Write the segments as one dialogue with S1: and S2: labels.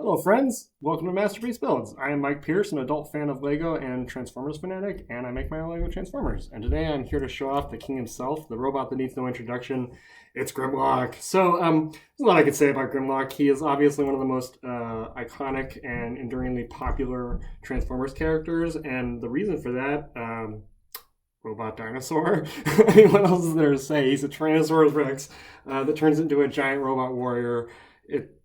S1: Hello, friends. Welcome to Masterpiece Builds. I am Mike Pierce, an adult fan of Lego and Transformers fanatic, and I make my own Lego Transformers. And today I'm here to show off the king himself, the robot that needs no introduction. It's Grimlock. There's a lot I could say about Grimlock. He is obviously one of the most iconic and enduringly popular Transformers characters, and the reason for that, robot dinosaur. I mean, what else is there to say? He's a Tyrannosaurus Rex that turns into a giant robot warrior. It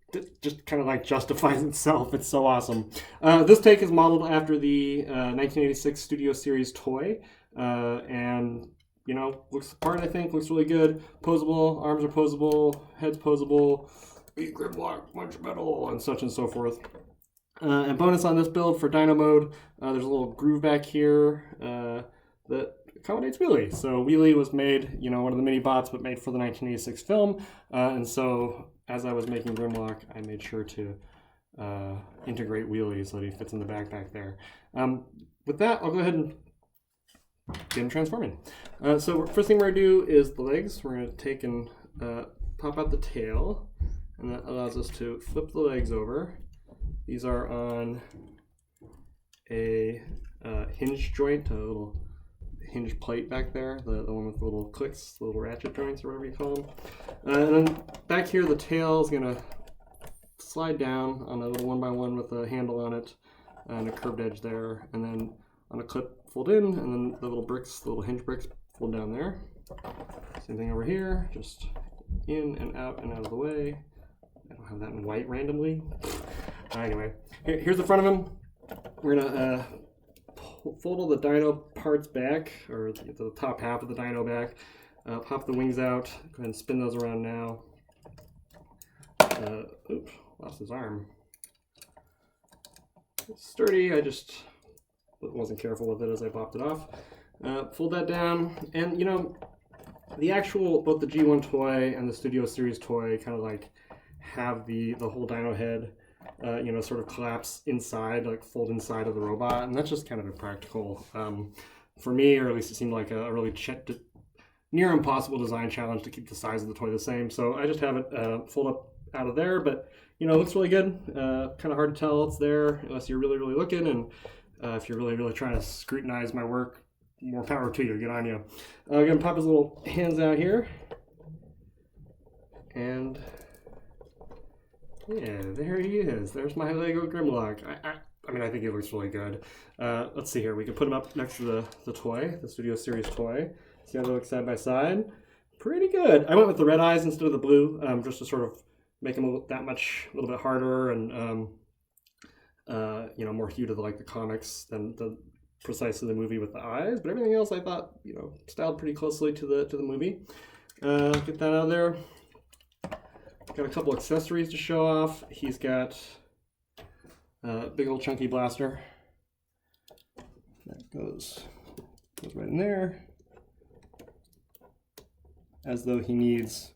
S1: just kind of like justifies itself. It's so awesome. This take is modeled after the 1986 Studio Series toy, and looks the part. I think looks really good. Posable, arms are posable, head's posable. Eat Grimlock, punch metal, and such and so forth. And bonus on this build for Dino mode, there's a little groove back here that accommodates Wheelie. So Wheelie was made, one of the mini bots, but made for the 1986 film, and so as I was making Grimlock, I made sure to integrate Wheelie so that he fits in the backpack there. With that, I'll go ahead and get him transforming. So first thing we're going to do is the legs. We're going to take and pop out the tail, and that allows us to flip the legs over. These are on a hinge joint, a little hinge plate back there, the one with the little clicks, the little ratchet joints or whatever you call them. And then back here the tail is going to slide down on a little 1x1 with a handle on it and a curved edge there, and then on a clip fold in, and then the little bricks, the little hinge bricks fold down there. Same thing over here, just in and out of the way. I don't have that in white randomly. Anyway, here's the front of him. We're going to fold all the dino parts back, or the top half of the dino back. Pop the wings out. Go ahead and spin those around now. Oops, lost his arm. It's sturdy. I just wasn't careful with it as I popped it off. Fold that down, and the actual both the G1 toy and the Studio Series toy kind of like have the whole dino head sort of collapse inside, like fold inside of the robot, and that's just kind of impractical for me, or at least it seemed like a really near impossible design challenge to keep the size of the toy the same. So I just have it fold up out of there, but it looks really good. Kind of hard to tell it's there unless you're really, really looking, and if you're really, really trying to scrutinize my work, more power to you. Good on you. I'm gonna pop his little hands out here, and yeah, there he is. There's my Lego Grimlock. I mean, I think he looks really good. Let's see here. We can put him up next to the toy, the Studio Series toy. See how they look side by side? Pretty good. I went with the red eyes instead of the blue, just to sort of make him a little bit harder, and more hue to the comics than precisely the movie with the eyes. But everything else I thought, styled pretty closely to the movie. Get that out of there. Got a couple accessories to show off. He's got a big old chunky blaster. That goes right in there. As though he needs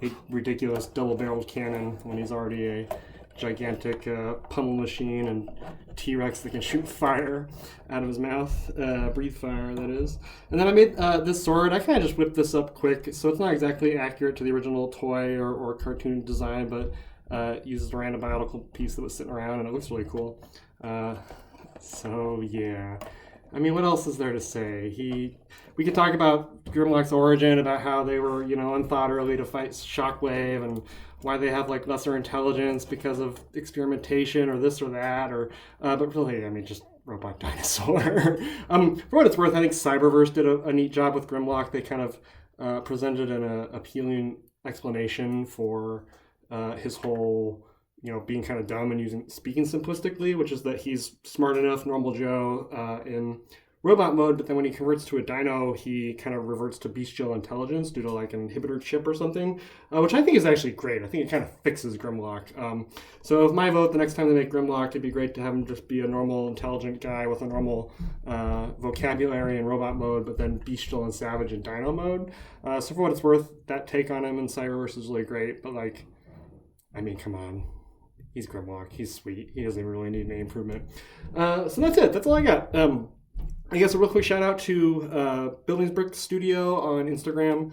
S1: a ridiculous double-barreled cannon when he's already a gigantic pummel machine and T-Rex that can shoot fire out of his mouth, breathe fire, that is. And then I made this sword. I kind of just whipped this up quick, so it's not exactly accurate to the original toy or cartoon design, but it uses a random biological piece that was sitting around, and it looks really cool. So yeah, I mean, what else is there to say? We could talk about Grimlock's origin, about how they were, unthought early to fight Shockwave, and why they have lesser intelligence because of experimentation or this or that, but really, I mean, just robot dinosaur. For what it's worth, I think Cyberverse did a neat job with Grimlock. They kind of presented an appealing explanation for his whole, being kind of dumb and speaking simplistically, which is that he's smart enough, normal Joe, in robot mode, but then when he converts to a dino, he kind of reverts to bestial intelligence due to an inhibitor chip or something, which I think is actually great. I think it kind of fixes Grimlock. So with my vote, the next time they make Grimlock, it'd be great to have him just be a normal, intelligent guy with a normal vocabulary in robot mode, but then bestial and savage in dino mode. So for what it's worth, that take on him in Cyberverse is really great, but I mean, come on. He's Grimlock. He's sweet. He doesn't even really need any improvement. So that's it. That's all I got. I guess a real quick shout out to Buildings Brick Studio on Instagram,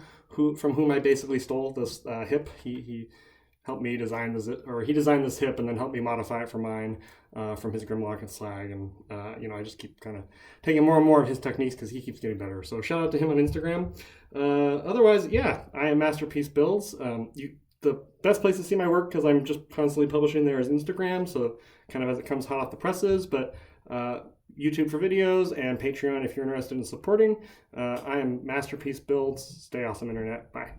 S1: from whom I basically stole this hip. He helped me design this, or he designed this hip and then helped me modify it for mine from his Grimlock and slag. And I just keep kind of taking more and more of his techniques because he keeps getting better. So shout out to him on Instagram. Otherwise, yeah, I am Masterpiece Builds. The best place to see my work, because I'm just constantly publishing there, is Instagram. So kind of as it comes hot off the presses, but YouTube for videos and Patreon if you're interested in supporting. I am Masterpiece Builds. Stay awesome, Internet. Bye.